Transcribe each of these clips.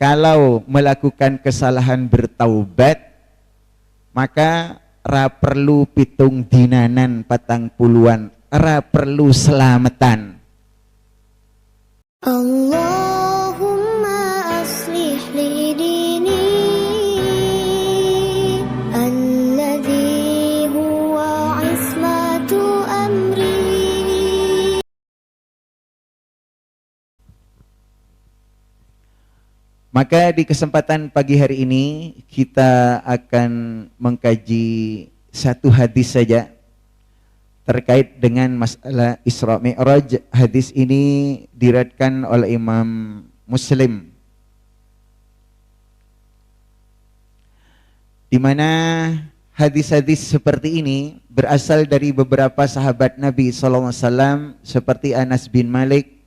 kalau melakukan kesalahan bertaubat, maka ra perlu pitung dinanan patang puluhan, ra perlu selamatan. Allahumma aslih li dini alladhi huwa ismatu amri. Maka di kesempatan pagi hari ini kita akan mengkaji satu hadis saja terkait dengan masalah Isra Mi'raj. Hadis ini diriwayatkan oleh Imam Muslim, di mana hadis-hadis seperti ini berasal dari beberapa sahabat Nabi SAW seperti Anas bin Malik,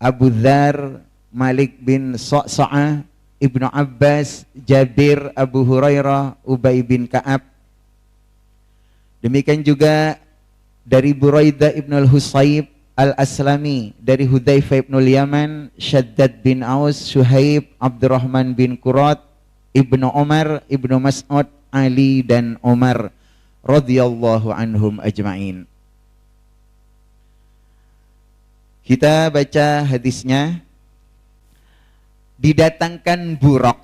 Abu Dzar, Malik bin Sa'sa'ah, Ibnu Abbas, Jabir, Abu Hurairah, Ubay bin Ka'ab. Demikian juga dari Buraidah ibn al-Husayb al-Aslami, dari Hudzaifah ibn al-Yaman, Shaddad bin Aus, Syuhaib, Abdurrahman bin Qurat, Ibnu Umar, Ibnu Mas'ud, Ali dan Umar radhiyallahu anhum ajma'in. Kita baca hadisnya. Didatangkan buraq.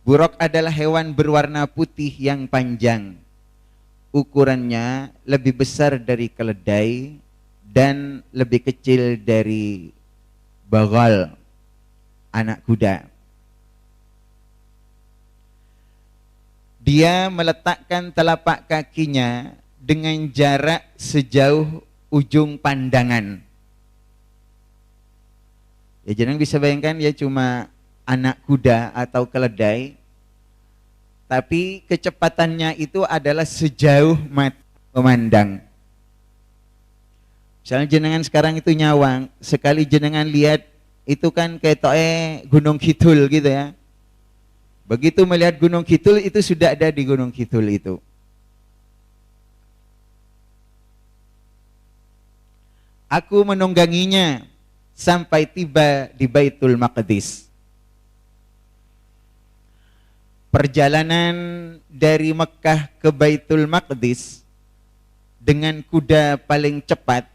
Buraq adalah hewan berwarna putih yang panjang. Ukurannya lebih besar dari keledai dan lebih kecil dari bagal, anak kuda. Dia meletakkan telapak kakinya dengan jarak sejauh ujung pandangan. Ya, jangan bisa bayangkan ya cuma anak kuda atau keledai, tapi kecepatannya itu adalah sejauh mata memandang. Misalnya jenengan sekarang itu nyawang, sekali jenengan lihat itu kan kayak Gunung Kidul gitu ya. Begitu melihat Gunung Kidul itu sudah ada di Gunung Kidul itu. Aku menungganginya sampai tiba di Baitul Maqdis. Perjalanan dari Mekah ke Baitul Maqdis dengan kuda paling cepat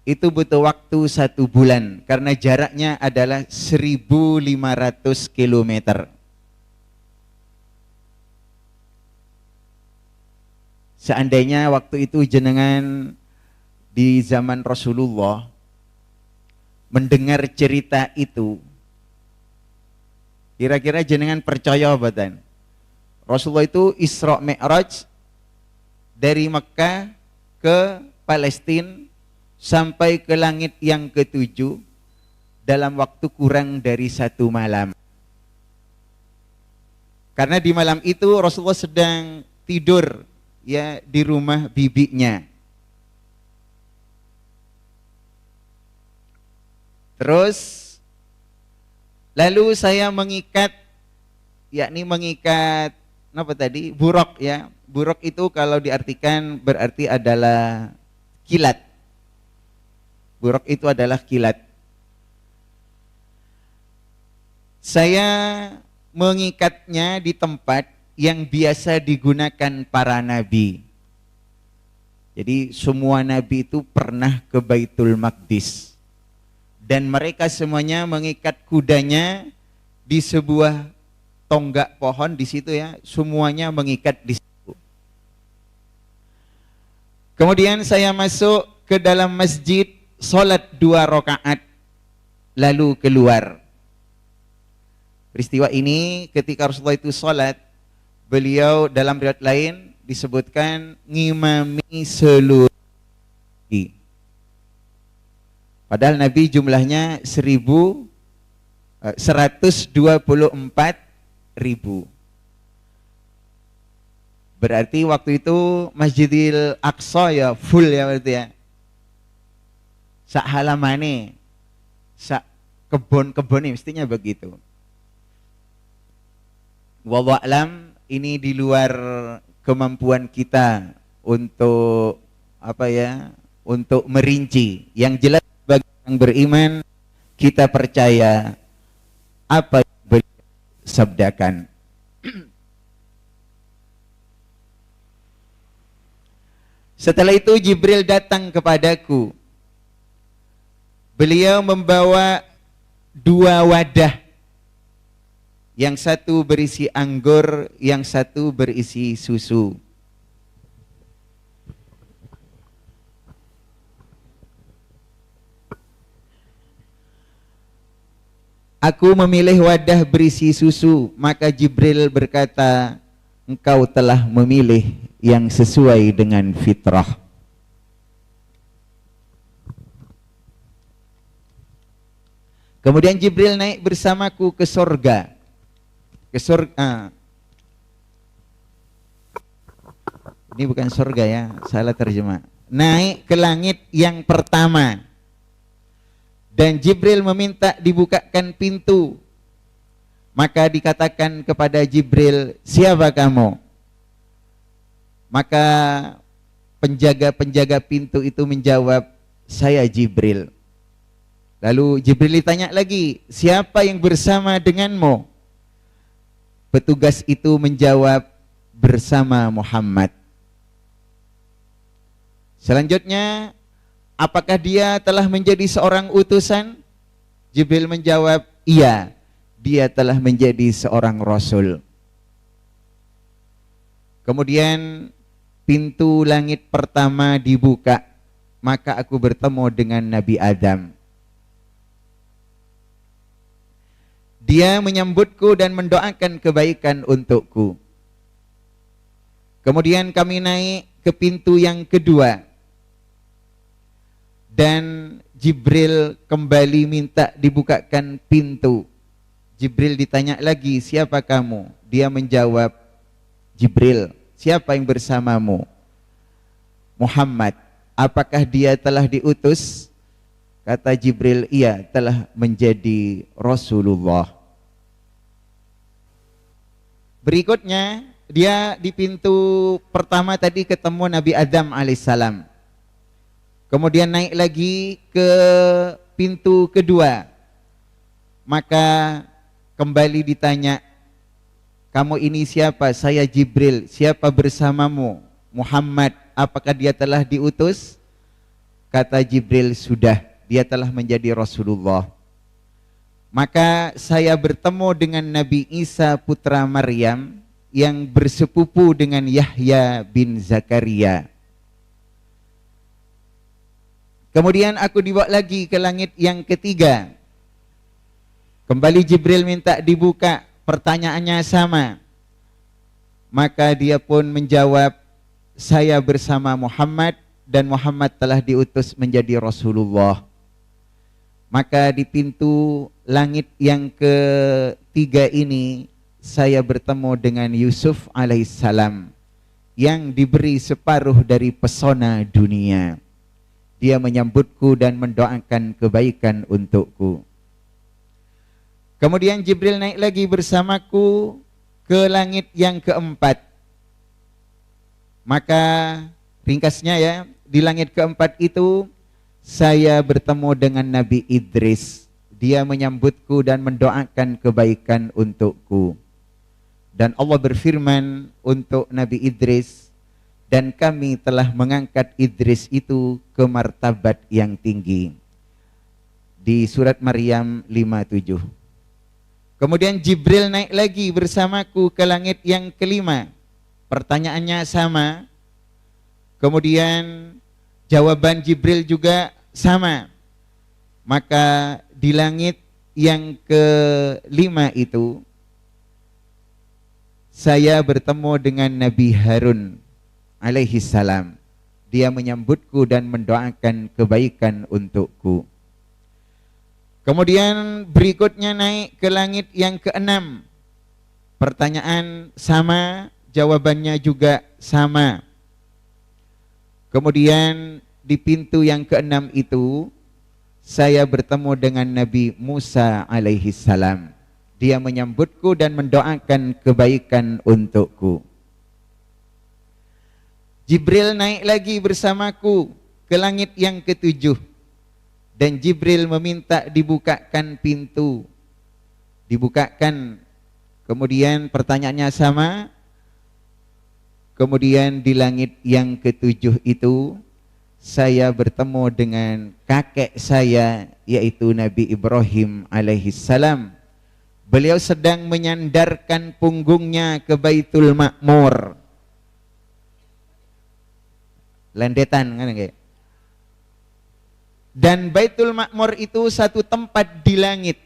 itu butuh waktu 1 bulan karena jaraknya adalah 1.500 km. Seandainya waktu itu jenengan di zaman Rasulullah mendengar cerita itu, kira-kira jenengan percaya badan Rasulullah itu Isra Mi'raj dari Mekah ke Palestina sampai ke langit yang ke-7 dalam waktu kurang dari 1 malam. Karena di malam itu Rasulullah sedang tidur ya di rumah bibinya. Terus lalu saya mengikat, yakni mengikat apa tadi? Buraq ya. Buraq itu kalau diartikan berarti adalah kilat. Buraq itu adalah kilat. Saya mengikatnya di tempat yang biasa digunakan para nabi. Jadi semua nabi itu pernah ke Baitul Maqdis. Dan mereka semuanya mengikat kudanya di sebuah tonggak pohon di situ ya, semuanya mengikat di situ. Kemudian saya masuk ke dalam masjid, sholat 2 rakaat, lalu keluar. Peristiwa ini ketika Rasulullah itu sholat, beliau dalam riwayat lain disebutkan ngimami seluruh. Padahal Nabi jumlahnya 124.000. Berarti waktu itu Masjidil Aqsa ya full ya berarti ya. Sak halamane, sak kebun-kebun ini mestinya begitu. Wallahu a'lam, ini di luar kemampuan kita untuk apa ya, untuk merinci. Yang jelas bagi yang beriman, kita percaya apa yang beliau sabdakan. Setelah itu Jibril datang kepadaku. Beliau membawa 2 wadah. Yang satu berisi anggur, yang satu berisi susu. Aku memilih wadah berisi susu, maka Jibril berkata, engkau telah memilih yang sesuai dengan fitrah. Kemudian Jibril naik bersamaku ke surga. Ini bukan surga ya, salah terjemah. Naik ke langit yang pertama. Dan Jibril meminta dibukakan pintu. Maka dikatakan kepada Jibril, siapa kamu? Maka penjaga-penjaga pintu itu menjawab, saya Jibril. Lalu Jibril ditanya lagi, siapa yang bersama denganmu? Petugas itu menjawab, bersama Muhammad. Selanjutnya, apakah dia telah menjadi seorang utusan? Jibril menjawab, iya, dia telah menjadi seorang rasul. Kemudian pintu langit pertama dibuka, maka aku bertemu dengan Nabi Adam. Dia menyambutku dan mendoakan kebaikan untukku. Kemudian kami naik ke pintu yang kedua. Dan Jibril kembali minta dibukakan pintu. Jibril ditanya lagi, siapa kamu? Dia menjawab, Jibril. Siapa yang bersamamu? Muhammad. Apakah dia telah diutus? Kata Jibril, iya, telah menjadi Rasulullah. Berikutnya, dia di pintu pertama tadi ketemu Nabi Adam alaihissalam. Kemudian naik lagi ke pintu kedua. Maka kembali ditanya, kamu ini siapa? Saya Jibril. Siapa bersamamu? Muhammad. Apakah dia telah diutus? Kata Jibril, sudah. Dia telah menjadi Rasulullah. Maka saya bertemu dengan Nabi Isa putra Maryam yang bersepupu dengan Yahya bin Zakaria. Kemudian aku dibawa lagi ke langit yang ketiga. Kembali Jibril minta dibuka, pertanyaannya sama. Maka dia pun menjawab, saya bersama Muhammad dan Muhammad telah diutus menjadi Rasulullah. Maka di pintu langit yang ketiga ini saya bertemu dengan Yusuf alaihissalam yang diberi separuh dari pesona dunia. Dia menyambutku dan mendoakan kebaikan untukku. Kemudian Jibril naik lagi bersamaku ke langit yang keempat. Maka ringkasnya ya, di langit keempat itu saya bertemu dengan Nabi Idris. Dia menyambutku dan mendoakan kebaikan untukku. Dan Allah berfirman untuk Nabi Idris, dan kami telah mengangkat Idris itu ke martabat yang tinggi. Di surat Maryam 57. Kemudian Jibril naik lagi bersamaku ke langit yang kelima. Pertanyaannya sama. Kemudian jawaban Jibril juga sama. Maka di langit yang kelima itu saya bertemu dengan Nabi Harun alaihi salam. Dia menyambutku dan mendoakan kebaikan untukku. Kemudian berikutnya naik ke langit yang keenam. Pertanyaan sama, jawabannya juga sama. Kemudian di pintu yang keenam itu saya bertemu dengan Nabi Musa alaihi salam. Dia menyambutku dan mendoakan kebaikan untukku. Jibril naik lagi bersamaku ke langit yang ketujuh. Dan Jibril meminta dibukakan pintu. dibukakan, kemudian pertanyaannya sama, kemudian di langit yang ketujuh itu saya bertemu dengan kakek saya yaitu Nabi Ibrahim alaihissalam. Beliau sedang menyandarkan punggungnya ke Baitul Ma'mur. Landetan kan kayak. Dan Baitul Ma'mur itu satu tempat di langit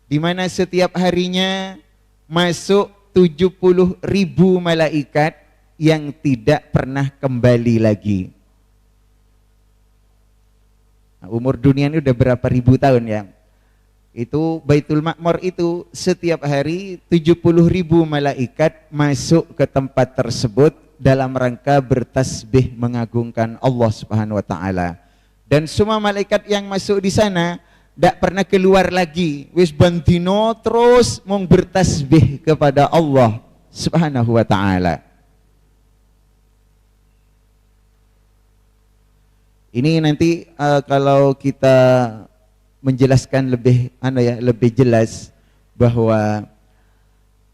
di mana setiap harinya masuk 70.000 malaikat yang tidak pernah kembali lagi. Nah, umur dunia ini udah berapa ribu tahun ya. Itu Baitul Ma'mur itu setiap hari 70.000 malaikat masuk ke tempat tersebut dalam rangka bertasbih mengagungkan Allah Subhanahu wa taala. Dan semua malaikat yang masuk di sana tidak pernah keluar lagi. Wis bantino terus mau bertasbih kepada Allah Subhanahu wa taala. Ini nanti kalau kita menjelaskan lebih jelas bahwa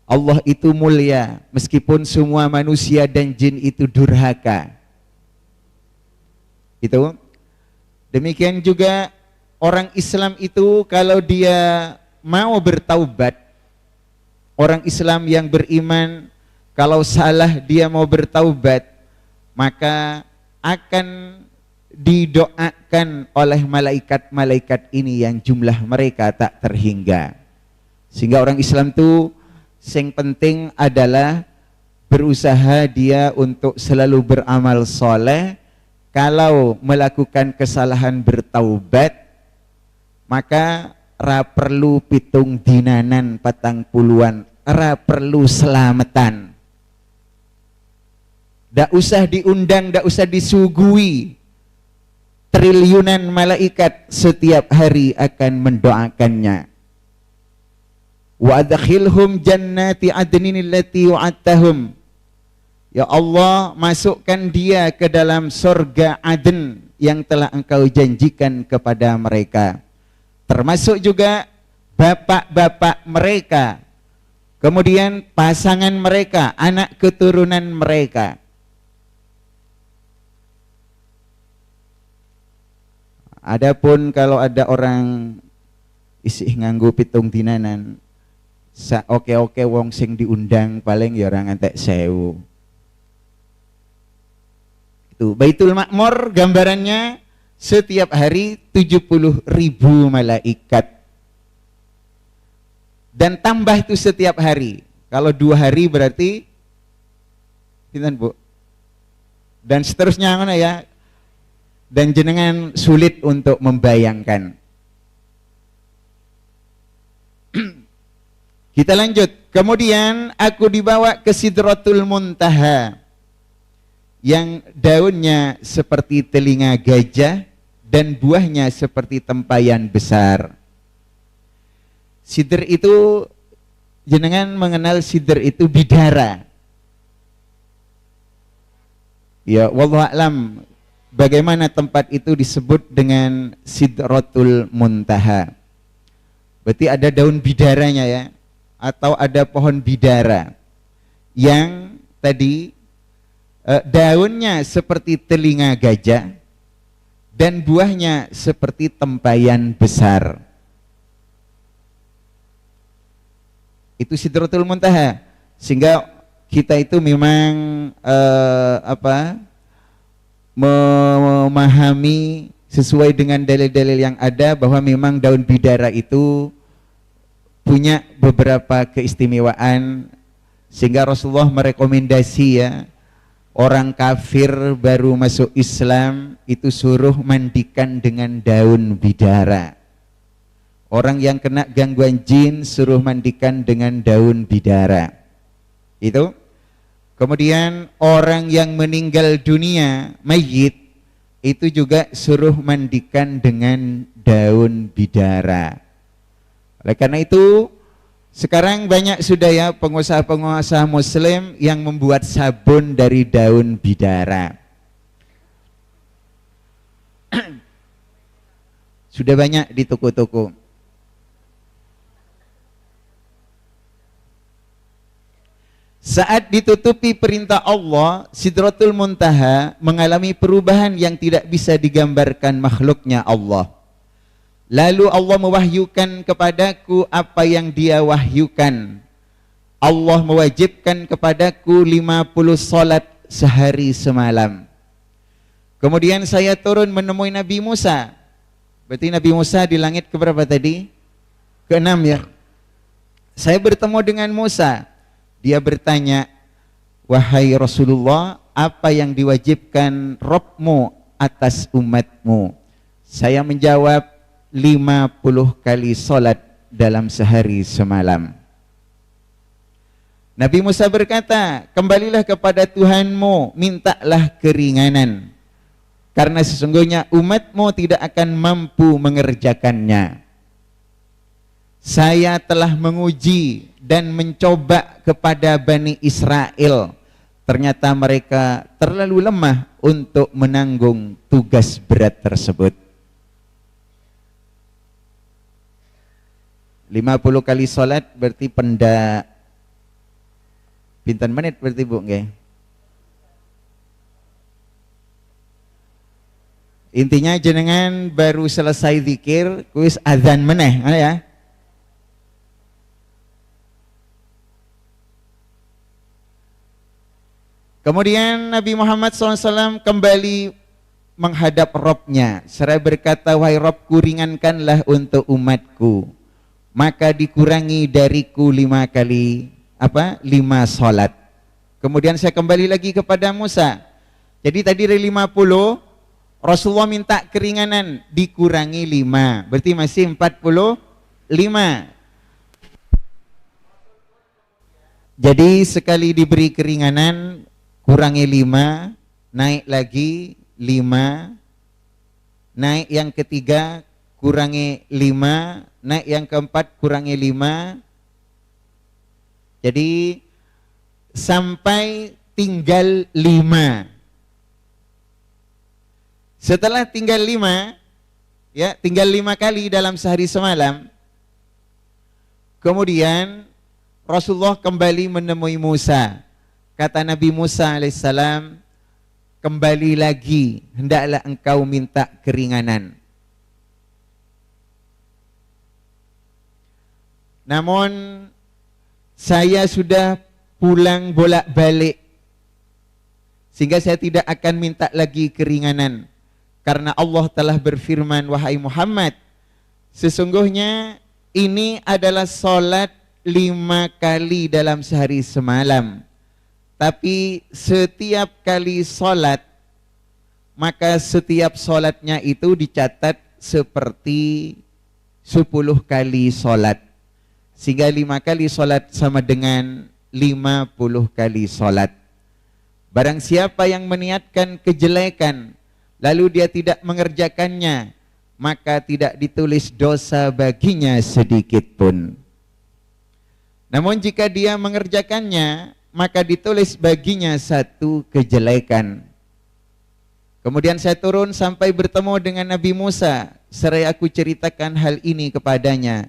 Allah itu mulia meskipun semua manusia dan jin itu durhaka. Itu. Demikian juga orang Islam itu kalau dia mau bertaubat, orang Islam yang beriman kalau salah dia mau bertaubat, maka akan didoakan oleh malaikat-malaikat ini yang jumlah mereka tak terhingga. Sehingga orang Islam itu yang penting adalah berusaha dia untuk selalu beramal soleh. Kalau melakukan kesalahan bertaubat, maka ra perlu pitung dinanan patang puluhan, ra perlu selamatan. Ndak usah diundang, ndak usah disuguhi. Triliunan malaikat setiap hari akan mendoakannya. Wa adkhilhum jannati adnin allati wa'adtahum. Ya Allah, masukkan dia ke dalam surga Aden yang telah engkau janjikan kepada mereka. Termasuk juga bapak-bapak mereka, kemudian pasangan mereka, anak keturunan mereka. Adapun kalau ada orang isi nganggo pitung dinanan, oke wong sing diundang paling ya orang antek 1000. Itu Baitul Ma'mur gambarannya setiap hari 70.000 malaikat. Dan tambah itu setiap hari. Kalau 2 hari berarti pinten Bu? Dan seterusnya ngono ya. Dan jenengan sulit untuk membayangkan. Kita lanjut. Kemudian aku dibawa ke Sidratul Muntaha yang daunnya seperti telinga gajah dan buahnya seperti tempayan besar. Sidr itu, jenengan mengenal sidr itu bidara. Ya, wallahu a'lam bagaimana tempat itu disebut dengan Sidratul Muntaha. Berarti ada daun bidaranya ya, atau ada pohon bidara yang tadi daunnya seperti telinga gajah dan buahnya seperti tempayan besar. Itu Sidratul Muntaha. Sehingga kita itu memang memahami sesuai dengan dalil-dalil yang ada bahwa memang daun bidara itu punya beberapa keistimewaan, sehingga Rasulullah merekomendasi ya, orang kafir baru masuk Islam itu suruh mandikan dengan daun bidara. Orang yang kena gangguan jin suruh mandikan dengan daun bidara. Itu. Kemudian orang yang meninggal dunia, mayit, itu juga suruh mandikan dengan daun bidara. Oleh karena itu, sekarang banyak sudah ya pengusaha-pengusaha muslim yang membuat sabun dari daun bidara. Sudah banyak di toko-toko. Saat ditutupi perintah Allah, Sidratul Muntaha mengalami perubahan yang tidak bisa digambarkan makhluknya Allah. Lalu Allah mewahyukan kepadaku apa yang Dia wahyukan. Allah mewajibkan kepadaku 50 salat sehari semalam. Kemudian saya turun menemui Nabi Musa. Berarti Nabi Musa di langit keberapa tadi? Ke-6 ya. Saya bertemu dengan Musa. Dia bertanya, wahai Rasulullah, apa yang diwajibkan Rabbmu atas umatmu? Saya menjawab, 50 kali salat dalam sehari semalam. Nabi Musa berkata, kembalilah kepada Tuhanmu, mintalah keringanan. Karena sesungguhnya umatmu tidak akan mampu mengerjakannya. Saya telah menguji dan mencoba kepada Bani Israel. Ternyata mereka terlalu lemah untuk menanggung tugas berat tersebut. 50 kali salat berarti pinten menit berarti Bu nggih? Intinya jenengan baru selesai zikir, kuis azan meneh, ya. Kemudian Nabi Muhammad SAW kembali menghadap Robnya. Seraya berkata, wahai Robku, ringankanlah untuk umatku. Maka dikurangi dariku 5 salat. Kemudian saya kembali lagi kepada Musa. Jadi tadi dari 50, Rasulullah minta keringanan, dikurangi 5. Berarti masih 45. Jadi sekali diberi keringanan, kurangi 5, naik lagi 5, naik yang ketiga kurangi 5, naik yang keempat kurangi 5. Jadi sampai tinggal 5. Setelah tinggal 5, ya, tinggal 5 kali dalam sehari semalam. Kemudian Rasulullah kembali menemui Musa. Kata Nabi Musa alaihissalam, kembali lagi, hendaklah engkau minta keringanan. Namun saya sudah pulang bolak-balik, sehingga saya tidak akan minta lagi keringanan. Karena Allah telah berfirman, wahai Muhammad, sesungguhnya ini adalah salat 5 kali dalam sehari semalam. Tapi setiap kali salat, maka setiap salatnya itu dicatat seperti 10 kali salat. Sehingga 5 kali salat sama dengan 50 kali salat. Barang siapa yang meniatkan kejelekan, lalu dia tidak mengerjakannya, maka tidak ditulis dosa baginya sedikit pun. Namun jika dia mengerjakannya, maka ditulis baginya 1 kejelekan. Kemudian saya turun sampai bertemu dengan Nabi Musa. Seraya aku ceritakan hal ini kepadanya.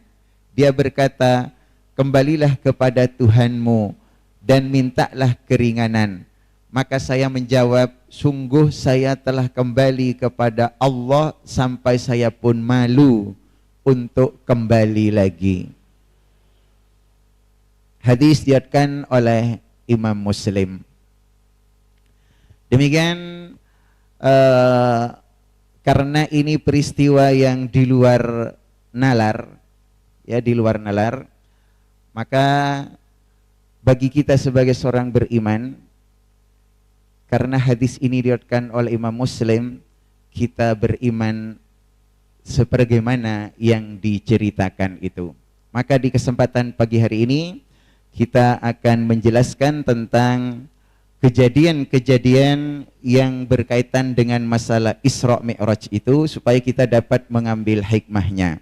Dia berkata, kembalilah kepada Tuhanmu dan mintalah keringanan. Maka saya menjawab, sungguh saya telah kembali kepada Allah sampai saya pun malu untuk kembali lagi. Hadis diriwayatkan oleh Imam Muslim. Demikian karena ini peristiwa yang di luar nalar, ya, di luar nalar, maka bagi kita sebagai seorang beriman, karena hadis ini diriwayatkan oleh Imam Muslim, kita beriman sebagaimana yang diceritakan itu. Maka di kesempatan pagi hari ini kita akan menjelaskan tentang kejadian-kejadian yang berkaitan dengan masalah Isra Mi'raj itu, supaya kita dapat mengambil hikmahnya.